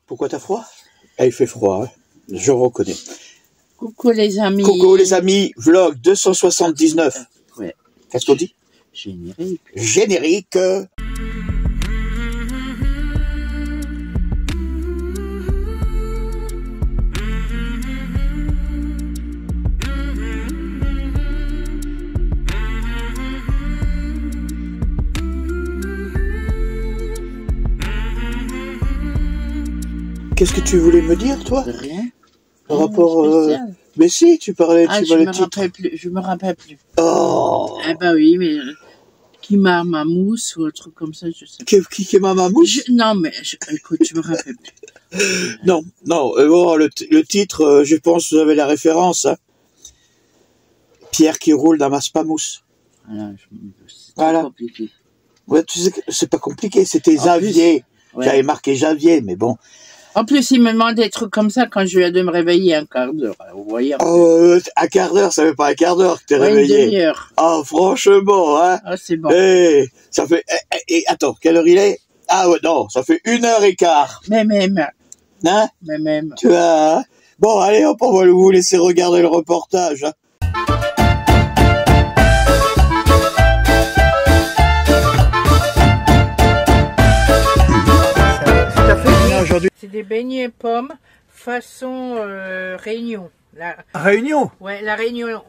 Pourquoi t'as froid? Ah, il fait froid, hein. Je reconnais. Coucou les amis. Coucou les amis, vlog 279. Ouais. Qu'est-ce qu'on dit? Générique. Générique. Qu'est-ce que tu voulais me dire, toi? Rien. Par rapport... Mais si, tu parlais, Ah, tu je parlais me de titre. rappelle plus. Je me rappelle plus. Oh. Ah bah oui, mais qui m'a ma mousse ou un truc comme ça, je sais pas. Qui est ma mamouche? Non, mais écoute, je me rappelle plus. Non, bon, le titre, je pense que vous avez la référence. Hein. Pierre qui roule dans ma spamousse. Voilà, c'est compliqué. Ouais, tu sais que c'est pas compliqué, c'était En Xavier. Plus, ouais. J'avais marqué Xavier, mais bon. En plus, il me demande des trucs comme ça quand je viens de me réveiller un quart d'heure. Vous voyez. Un quart d'heure, ça fait pas un quart d'heure que t'es réveillé. Une demi-heure. Ah, franchement, hein. Ah, c'est bon. Ça fait, attends, quelle heure il est? Ah ouais, non, ça fait 1h15. Mais même. Hein? Mais même. Tu vois, hein? Bon, allez hop, on va vous laisser regarder le reportage, hein. C'est des beignets pommes façon Réunion. Réunion? Ouais, la Réunion,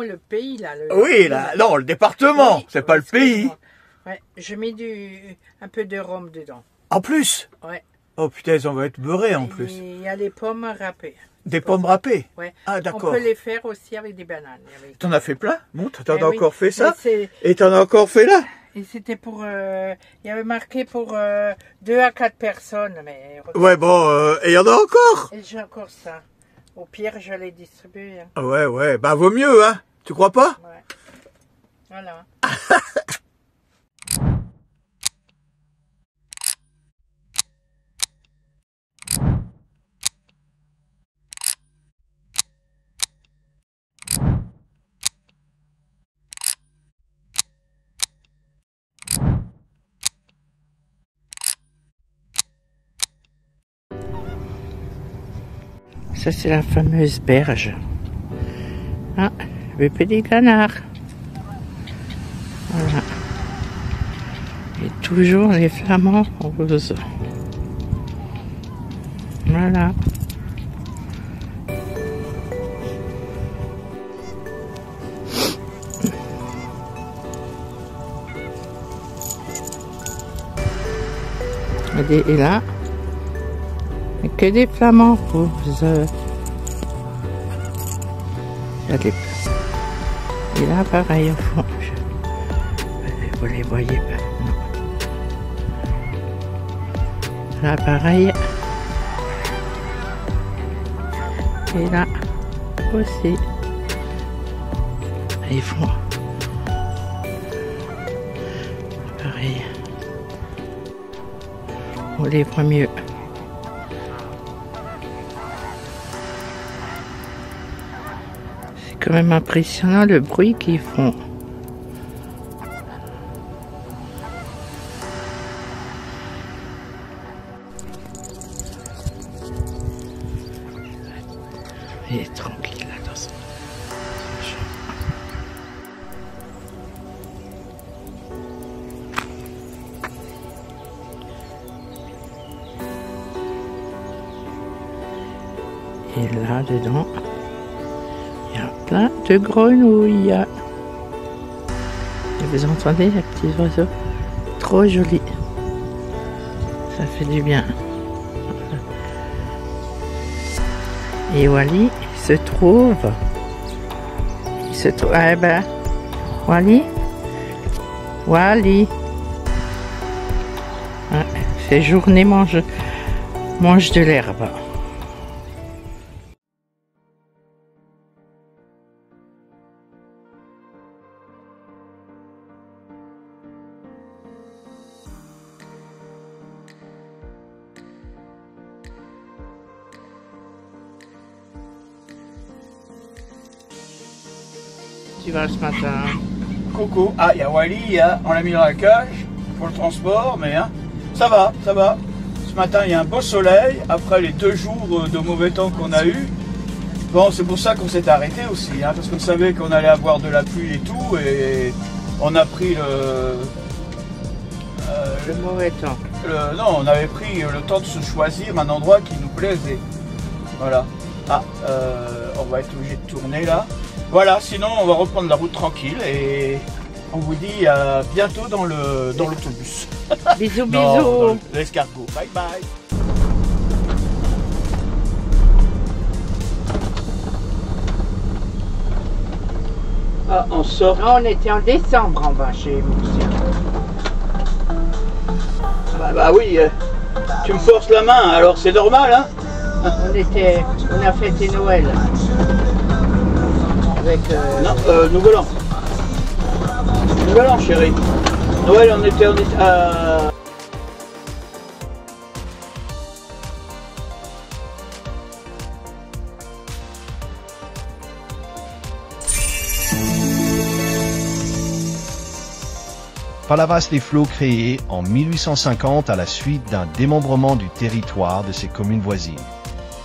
le pays là. Oui, là, non, le département, oui, c'est pas le pays. Ouais, je mets un peu de rhum dedans. En plus? Ouais. Oh putain, on va être beurrés en plus. Il y a les pommes râpées. Des pommes râpées? Ouais. Ah d'accord. On peut les faire aussi avec des bananes. T'en as fait plein? Bon, t'en as oui. encore fait ça? Et t'en as encore fait là? Et c'était pour... il y avait marqué pour 2 à 4 personnes. Mais... Ouais, bon, et il y en a encore? Et j'ai encore ça. Au pire, je les distribue. Hein. Ouais, bah vaut mieux, hein? Tu crois pas? Ouais. Voilà. Ça, c'est la fameuse berge. Ah, le petit canard. Voilà. Et toujours les flamants roses. Voilà. Et là, que des flamants roses. Regardez. Et là, pareil, au fond. Vous les voyez pas. Non. Là, pareil. Et là, aussi. Ils font. Pareil. On les voit mieux. C'est quand même impressionnant le bruit qu'ils font. Il est tranquille là dans son champ. Et là dedans, il y a plein de grenouilles. Et vous entendez les petits oiseaux? Trop jolis. Ça fait du bien. Et Wally, il se trouve. Ah ben, Wally. Ouais, ces journées mange de l'herbe. Tu vas ce matin? Coco, il y a Wally, on l'a mis dans la cage pour le transport, mais hein, ça va. ce matin, il y a un beau soleil, après les 2 jours de mauvais temps qu'on a eu. Bon, c'est pour ça qu'on s'est arrêté aussi, hein, parce qu'on savait qu'on allait avoir de la pluie et tout, et on a pris le mauvais temps. Non, on avait pris le temps de se choisir un endroit qui nous plaisait. Voilà. Ah, on va être obligé de tourner là. Voilà, sinon on va reprendre la route tranquille et on vous dit à bientôt dans l'autobus. Bisous, Non, bisous. dans l'escargot. Bye bye. Ah, on sort. Non, on était en décembre en bas chez Monsieur. Bah oui, tu me forces la main, alors c'est normal, hein. On a fêté Noël. Avec. Non, Nouvel An. Nouvel An, chérie. Noël, on était Palavas-les-Flots créé en 1850 à la suite d'un démembrement du territoire de ses communes voisines.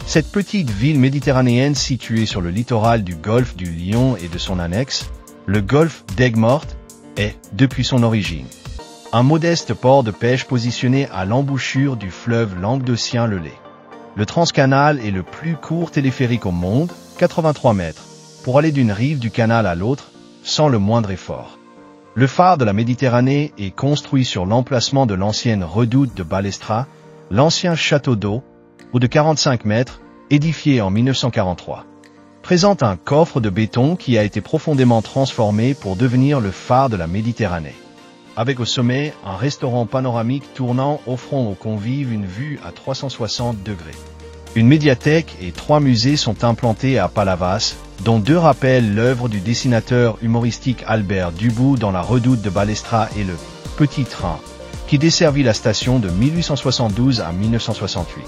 Cette petite ville méditerranéenne située sur le littoral du golfe du Lion et de son annexe, le golfe d'Aigues-Mortes, est, depuis son origine, un modeste port de pêche positionné à l'embouchure du fleuve Languedocien-le-Lay. Le Transcanal est le plus court téléphérique au monde, 83 mètres, pour aller d'une rive du canal à l'autre, sans le moindre effort. Le phare de la Méditerranée est construit sur l'emplacement de l'ancienne redoute de Balestra, l'ancien château d'eau, haut de 45 mètres, édifié en 1943. Présente un coffre de béton qui a été profondément transformé pour devenir le phare de la Méditerranée. Avec au sommet un restaurant panoramique tournant offrant aux convives une vue à 360 degrés. Une médiathèque et 3 musées sont implantés à Palavas, dont 2 rappellent l'œuvre du dessinateur humoristique Albert Dubout dans la redoute de Balestra et le Petit Train, qui desservit la station de 1872 à 1968.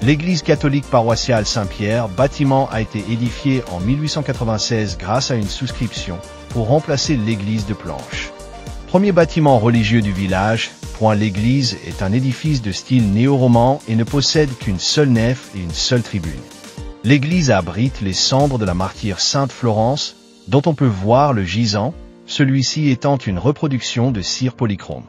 L'église catholique paroissiale Saint-Pierre, bâtiment a été édifié en 1896 grâce à une souscription pour remplacer l'église de planches. Premier bâtiment religieux du village, l'église est un édifice de style néo-roman et ne possède qu'une seule nef et une seule tribune. L'église abrite les cendres de la martyre Sainte Florence, dont on peut voir le gisant, celui-ci étant une reproduction de cire polychrome.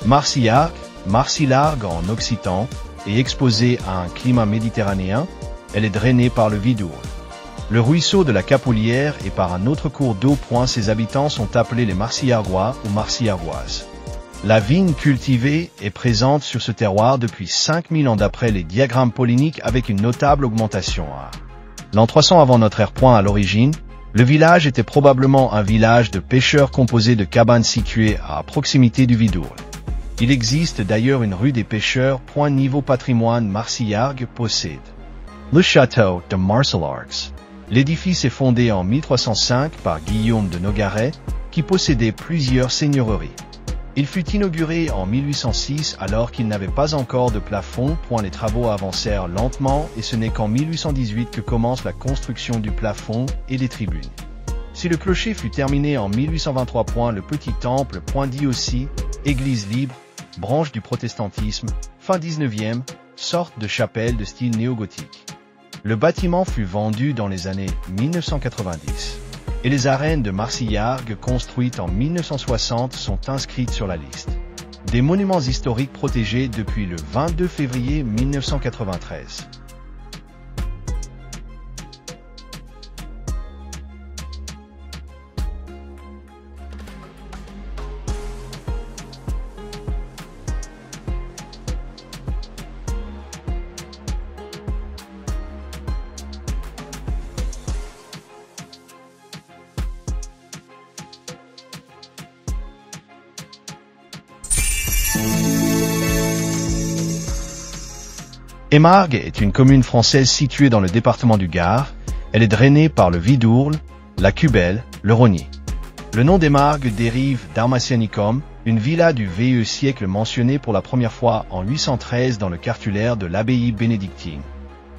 Marcillargues en occitan, est exposée à un climat méditerranéen, elle est drainée par le Vidourle. Le ruisseau de la Capoulière et par un autre cours d'eau. Ses habitants sont appelés les Marcillargois ou Marcillargoises. La vigne cultivée est présente sur ce terroir depuis 5000 ans d'après les diagrammes polyniques avec une notable augmentation à l'an 300 avant notre ère. À l'origine, le village était probablement un village de pêcheurs composé de cabanes situées à proximité du Vidourle. Il existe d'ailleurs une rue des pêcheurs. Niveau patrimoine Marcillargues possède le château de Marcillargues. L'édifice est fondé en 1305 par Guillaume de Nogaret, qui possédait plusieurs seigneuries. Il fut inauguré en 1806 alors qu'il n'avait pas encore de plafond. Les travaux avancèrent lentement et ce n'est qu'en 1818 que commence la construction du plafond et des tribunes. Si le clocher fut terminé en 1823, le petit temple, dit aussi église libre, branche du protestantisme, fin 19e, sorte de chapelle de style néo-gothique. Le bâtiment fut vendu dans les années 1990 et les arènes de Marcillargues construites en 1960 sont inscrites sur la liste des monuments historiques protégés depuis le 22 février 1993. Aimargues est une commune française située dans le département du Gard. Elle est drainée par le Vidourle, la Cubelle, le Rogny. Le nom d'Aimargues dérive d'Armatianicum, une villa du VIe siècle mentionnée pour la première fois en 813 dans le cartulaire de l'abbaye bénédictine.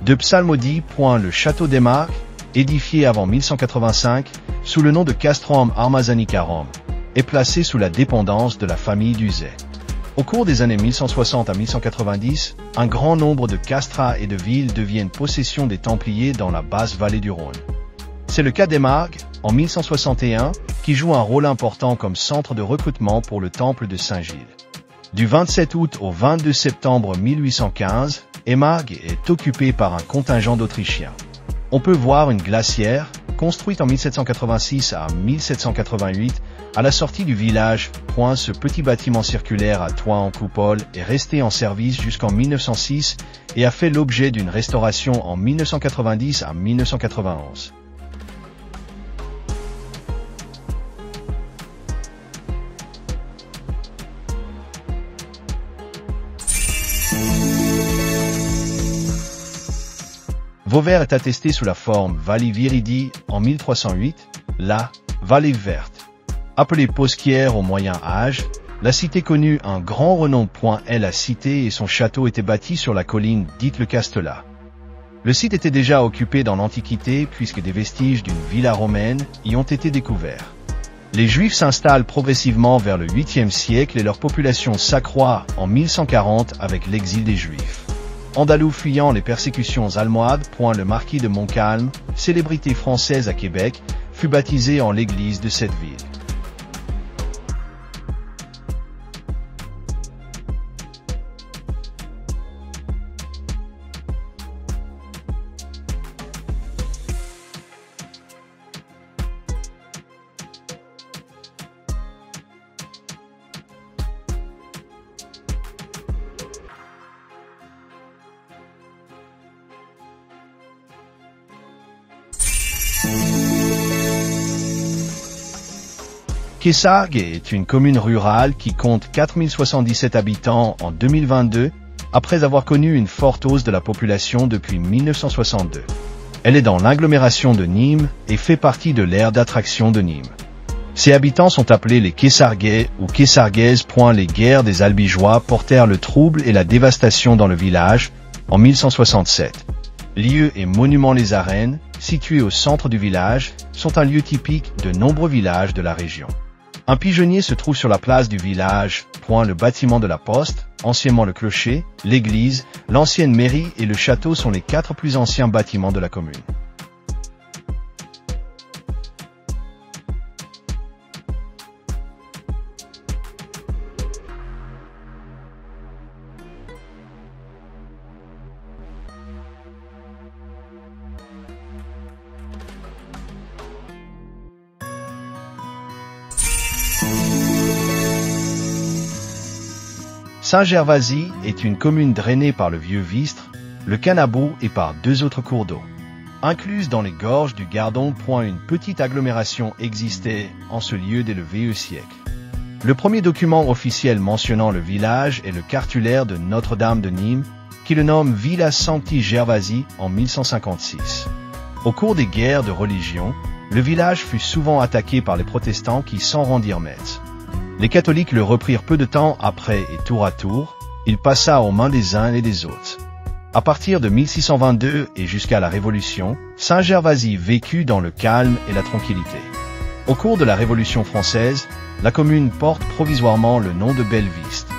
De Psalmodie, le château d'Aimargues, édifié avant 1185, sous le nom de Castrum Armazanicarum, est placé sous la dépendance de la famille d'Uzet. Au cours des années 1160 à 1190, un grand nombre de castras et de villes deviennent possession des Templiers dans la basse vallée du Rhône. C'est le cas d'Aimargues, en 1161, qui joue un rôle important comme centre de recrutement pour le temple de Saint-Gilles. Du 27 août au 22 septembre 1815, Aimargues est occupée par un contingent d'Autrichiens. On peut voir une glacière, construite en 1786 à 1788, à la sortie du village. Ce petit bâtiment circulaire à toit en coupole est resté en service jusqu'en 1906 et a fait l'objet d'une restauration en 1990 à 1991. Vauvert est attesté sous la forme Valli Viridi en 1308, la Vallée verte. Appelée Posquière au Moyen Âge, la cité connut un grand renom. La cité et son château étaient bâtis sur la colline dite le Castelat. Le site était déjà occupé dans l'Antiquité puisque des vestiges d'une villa romaine y ont été découverts. Les Juifs s'installent progressivement vers le 8e siècle et leur population s'accroît en 1140 avec l'exil des Juifs. Andalous fuyant les persécutions almohades. Le marquis de Montcalm, célébrité française à Québec, fut baptisé en l'église de cette ville. Quessargues est une commune rurale qui compte 4077 habitants en 2022, après avoir connu une forte hausse de la population depuis 1962. Elle est dans l'agglomération de Nîmes et fait partie de l'aire d'attraction de Nîmes. Ses habitants sont appelés les Quessarguais ou Quessarguaises. Les guerres des Albigeois portèrent le trouble et la dévastation dans le village en 1167. Lieux et monuments les arènes, situés au centre du village, sont un lieu typique de nombreux villages de la région. Un pigeonnier se trouve sur la place du village. Le bâtiment de la poste, anciennement le clocher, l'église, l'ancienne mairie et le château sont les 4 plus anciens bâtiments de la commune. Saint-Gervasy est une commune drainée par le Vieux Vistre, le Canabou et par 2 autres cours d'eau. Incluse dans les gorges du Gardon. Une petite agglomération existait en ce lieu dès le VIe siècle. Le premier document officiel mentionnant le village est le cartulaire de Notre-Dame de Nîmes, qui le nomme Villa Sancti Gervasi en 1156. Au cours des guerres de religion, le village fut souvent attaqué par les protestants qui s'en rendirent maîtres. Les catholiques le reprirent peu de temps après et tour à tour, il passa aux mains des uns et des autres. À partir de 1622 et jusqu'à la Révolution, Saint-Gervasy vécut dans le calme et la tranquillité. Au cours de la Révolution française, la commune porte provisoirement le nom de Bellevistre.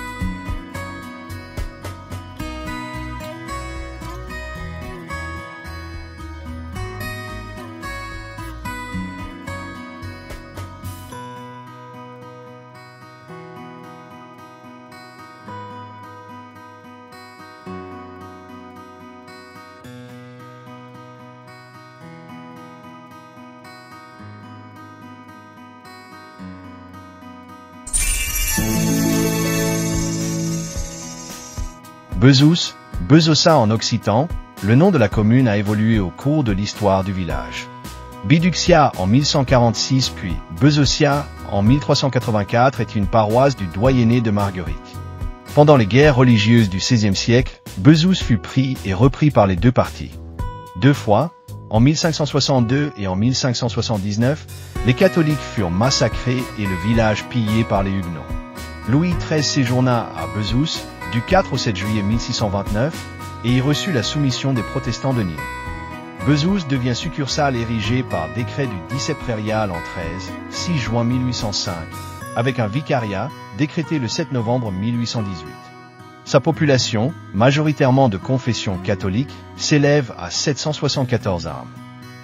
Bezous, Bezossa en occitan, le nom de la commune a évolué au cours de l'histoire du village. Biduxia en 1146 puis Bezossia en 1384 est une paroisse du doyenné de Marguerite. Pendant les guerres religieuses du XVIe siècle, Bezous fut pris et repris par les deux parties. Deux fois, en 1562 et en 1579, les catholiques furent massacrés et le village pillé par les Huguenots. Louis XIII séjourna à Bezous du 4 au 7 juillet 1629 et y reçut la soumission des protestants de Nîmes. Bezous devient succursale érigée par décret du 17 prairial en 6 juin 1805, avec un vicariat décrété le 7 novembre 1818. Sa population, majoritairement de confession catholique, s'élève à 774 âmes.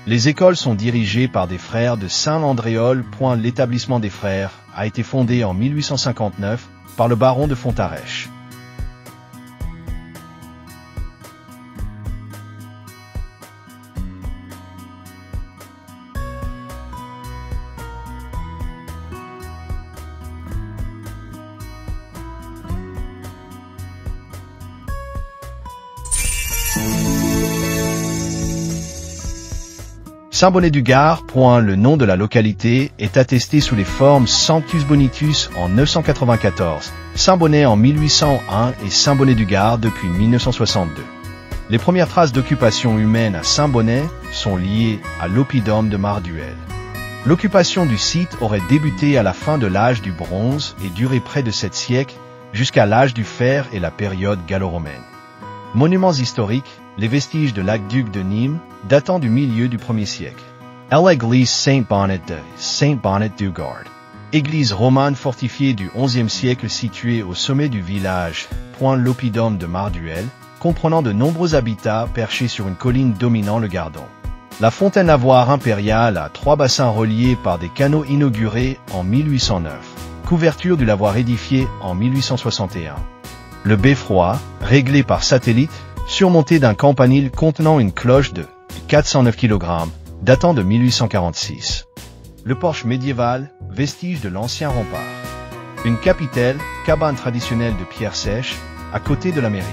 Les écoles sont dirigées par des frères de Saint-Landréol. L'établissement des frères a été fondé en 1859 par le baron de Fontarèche. Saint-Bonnet-du-Gard. Le nom de la localité est attesté sous les formes Sanctus Bonitus en 994, Saint-Bonnet en 1801 et Saint-Bonnet-du-Gard depuis 1962. Les premières traces d'occupation humaine à Saint-Bonnet sont liées à l'oppidum de Marduel. L'occupation du site aurait débuté à la fin de l'âge du bronze et duré près de 7 siècles, jusqu'à l'âge du fer et la période gallo-romaine. Monuments historiques, les vestiges de l'aqueduc de Nîmes, datant du milieu du 1er siècle. L'église Saint-Bonnet de Saint-Bonnet-du-Gard. Église romane fortifiée du XIe siècle située au sommet du village. L'oppidum de Marduel, comprenant de nombreux habitats perchés sur une colline dominant le Gardon. La fontaine lavoir impériale à 3 bassins reliés par des canaux inaugurés en 1809. Couverture du lavoir édifiée en 1861. Le beffroi, réglé par satellite, surmonté d'un campanile contenant une cloche de 409 kg, datant de 1846. Le porche médiéval, vestige de l'ancien rempart. Une capitelle, cabane traditionnelle de pierre sèche, à côté de la mairie.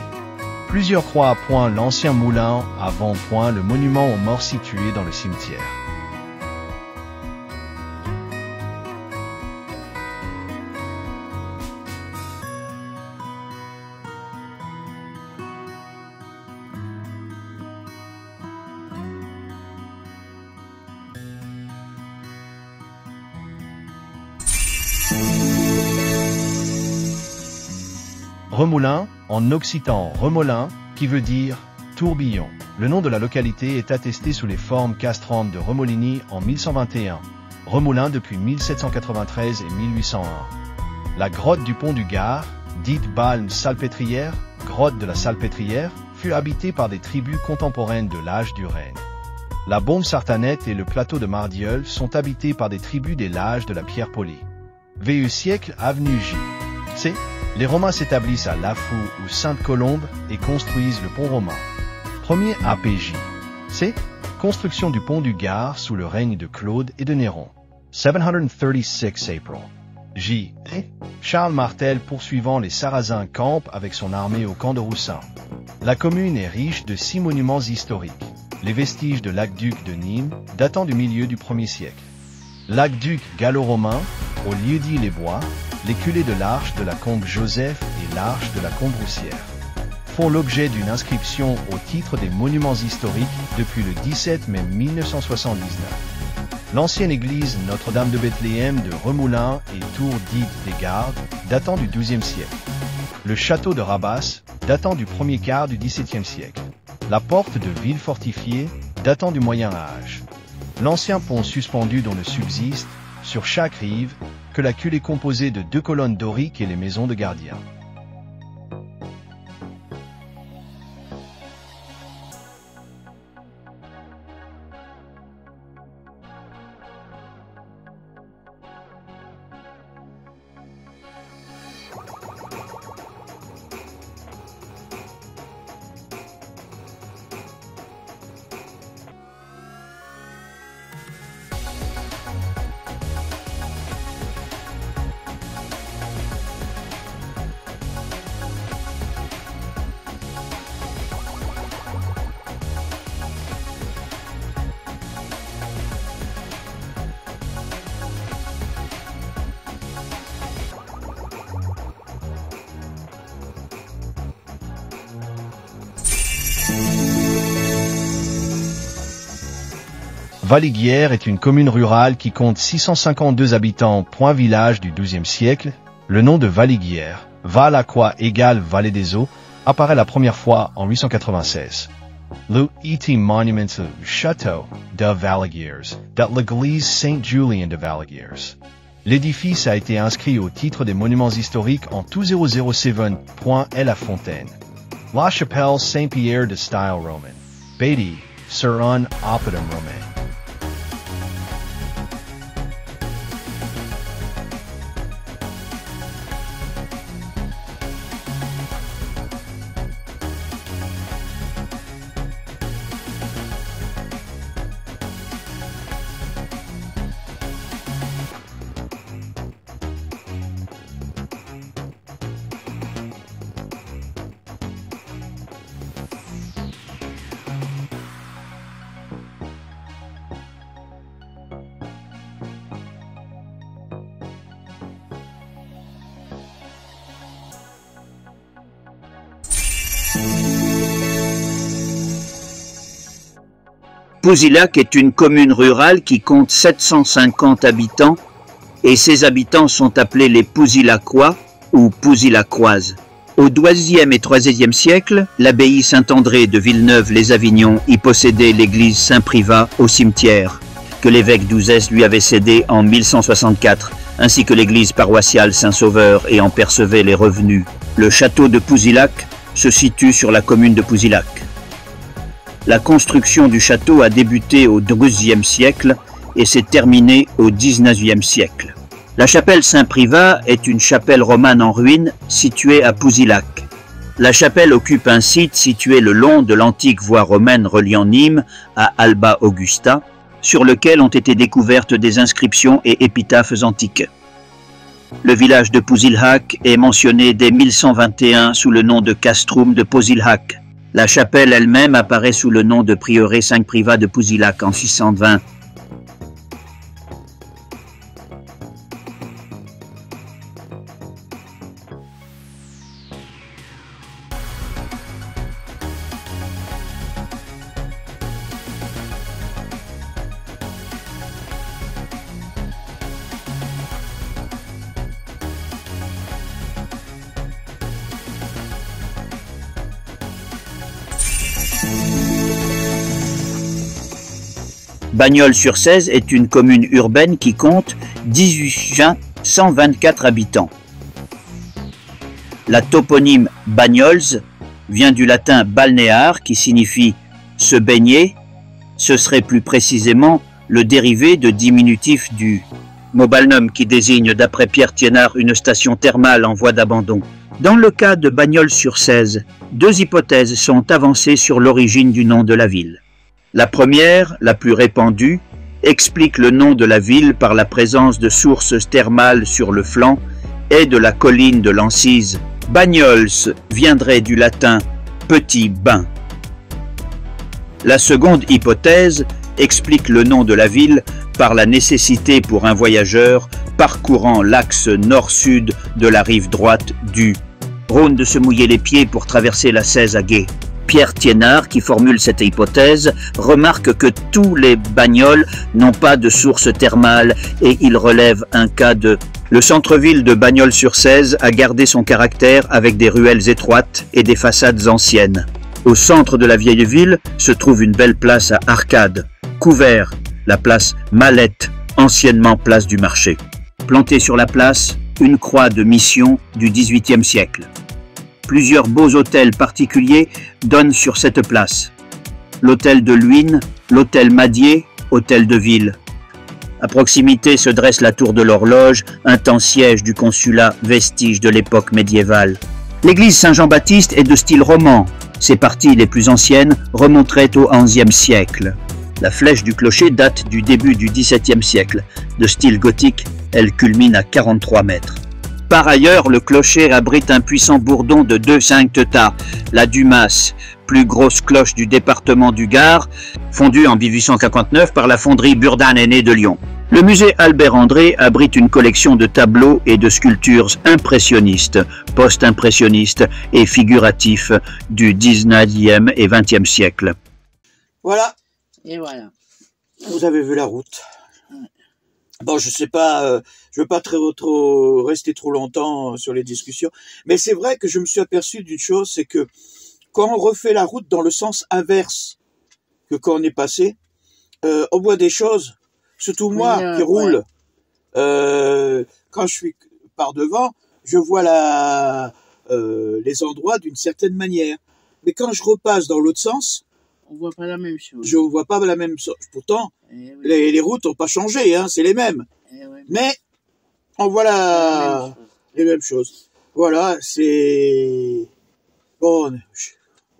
Plusieurs croix à l'ancien moulin avant le monument aux morts situé dans le cimetière. Remoulin, en occitan Remolin, qui veut dire tourbillon. Le nom de la localité est attesté sous les formes castrantes de Remolini en 1121, Remoulin depuis 1793 et 1801. La grotte du Pont du Gard, dite Balme Salpêtrière, grotte de la Salpêtrière, fut habitée par des tribus contemporaines de l'âge du règne. La Bombe Sartanette et le plateau de Mardiol sont habités par des tribus dès l'âge de la pierre polie. VE siècle avenue J. C. Les Romains s'établissent à Lafou ou Sainte-Colombe et construisent le pont romain. Premier APJ. C. Construction du pont du Gard sous le règne de Claude et de Néron. 736 April. J. Charles Martel poursuivant les Sarrasins campe avec son armée au camp de Roussin. La commune est riche de 6 monuments historiques. Les vestiges de l'aqueduc de Nîmes, datant du milieu du 1er siècle. L'aqueduc gallo-romain, au lieu-dit les Bois, les culées de l'arche de la combe Joseph et l'arche de la combe Roussière font l'objet d'une inscription au titre des monuments historiques depuis le 17 mai 1979. L'ancienne église Notre-Dame de Bethléem de Remoulins et tour dite des Gardes, datant du XIIe siècle. Le château de Rabas, datant du premier quart du XVIIe siècle. La porte de ville fortifiée, datant du Moyen Âge. L'ancien pont suspendu dont ne subsiste, sur chaque rive, que la cule est composée de 2 colonnes doriques et les maisons de gardiens. Valiguières est une commune rurale qui compte 652 habitants, point village du XIIe siècle. Le nom de Valiguières, Val à quoi égale Vallée des Eaux, apparaît la première fois en 896. Le monument du château de Valiguières, de l'église Saint-Julien de Valiguières. L'édifice a été inscrit au titre des monuments historiques en 2007. La fontaine. La chapelle Saint-Pierre de style roman. Beatty, sur un oppidum romain. Pouzilac est une commune rurale qui compte 750 habitants et ses habitants sont appelés les Pouzilacois ou Pouzilacoises. Au XIIe et XIIIe siècle, l'abbaye Saint-André de Villeneuve-les-Avignon y possédait l'église Saint-Privat au cimetière, que l'évêque d'Ouzès lui avait cédé en 1164, ainsi que l'église paroissiale Saint-Sauveur et en percevait les revenus. Le château de Pouzilac se situe sur la commune de Pouzilac. La construction du château a débuté au XIIe siècle et s'est terminée au XIXe siècle. La chapelle Saint-Privat est une chapelle romane en ruine située à Pouzilac. La chapelle occupe un site situé le long de l'antique voie romaine reliant Nîmes à Alba Augusta, sur lequel ont été découvertes des inscriptions et épitaphes antiques. Le village de Pouzilac est mentionné dès 1121 sous le nom de Castrum de Pouzilac. La chapelle elle-même apparaît sous le nom de prieuré Saint-Privat de Pouzilac en 620. Bagnols-sur-Cèze est une commune urbaine qui compte 18 124 habitants. La toponyme Bagnols vient du latin balnéar qui signifie se baigner. Ce serait plus précisément le dérivé de diminutif du mot balnum qui désigne d'après Pierre Thiénard une station thermale en voie d'abandon. Dans le cas de Bagnols-sur-Cèze, deux hypothèses sont avancées sur l'origine du nom de la ville. La première, la plus répandue, explique le nom de la ville par la présence de sources thermales sur le flanc et de la colline de l'Ancise. Bagnols viendrait du latin « petit bain ». La seconde hypothèse explique le nom de la ville par la nécessité pour un voyageur parcourant l'axe nord-sud de la rive droite du Rhône de se mouiller les pieds pour traverser la Cèze à gué. Pierre Thiénard, qui formule cette hypothèse, remarque que tous les Bagnols n'ont pas de source thermale et il relève un cas de... Le centre-ville de Bagnols-sur-Cèze a gardé son caractère avec des ruelles étroites et des façades anciennes. Au centre de la vieille ville se trouve une belle place à arcades, couvert, la place Mallette, anciennement place du marché. Plantée sur la place, une croix de mission du XVIIIe siècle. Plusieurs beaux hôtels particuliers donnent sur cette place. L'hôtel de Luynes, l'hôtel Madier, hôtel de ville. À proximité se dresse la tour de l'horloge, un temps siège du consulat, vestige de l'époque médiévale. L'église Saint-Jean-Baptiste est de style roman. Ses parties les plus anciennes remonteraient au XIe siècle. La flèche du clocher date du début du XVIIe siècle. De style gothique, elle culmine à 43 mètres. Par ailleurs, le clocher abrite un puissant bourdon de 2 sanctetas, la Dumas, plus grosse cloche du département du Gard, fondue en 1859 par la fonderie Burdin-Aîné de Lyon. Le musée Albert-André abrite une collection de tableaux et de sculptures impressionnistes, post-impressionnistes et figuratifs du 19e et 20e siècle. Voilà. Et voilà. Vous avez vu la route. Bon, je sais pas, je veux pas trop rester trop longtemps sur les discussions, mais c'est vrai que je me suis aperçu d'une chose, c'est que quand on refait la route dans le sens inverse que quand on est passé, on voit des choses, surtout moi qui roule. Quand je suis par devant, je vois les endroits d'une certaine manière. Mais quand je repasse dans l'autre sens, on voit pas la même chose. Je vois pas la même chose. Pourtant, oui. les routes n'ont pas changé, hein, c'est les mêmes. Oui. Mais on voit les mêmes choses. Voilà, c'est... Bon,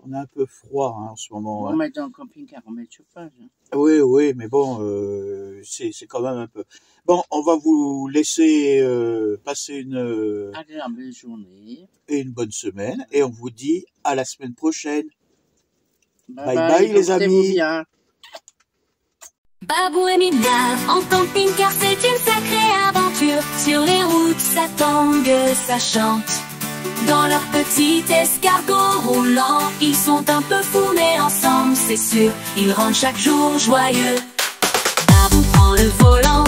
on a un peu froid hein, en ce moment. On met dans le camping-car, on met le chauffage. Hein. Oui, mais bon, c'est quand même un peu... Bon, on va vous laisser passer une... agréable journée. Et une bonne semaine. Et on vous dit à la semaine prochaine. Bye bye les amis. Bien. Babou et Mila, en camping-car c'est une sacrée aventure. Sur les routes ça tangue, ça chante. Dans leur petit escargot roulant, ils sont un peu fous mais ensemble c'est sûr, ils rendent chaque jour joyeux. Babou prend le volant.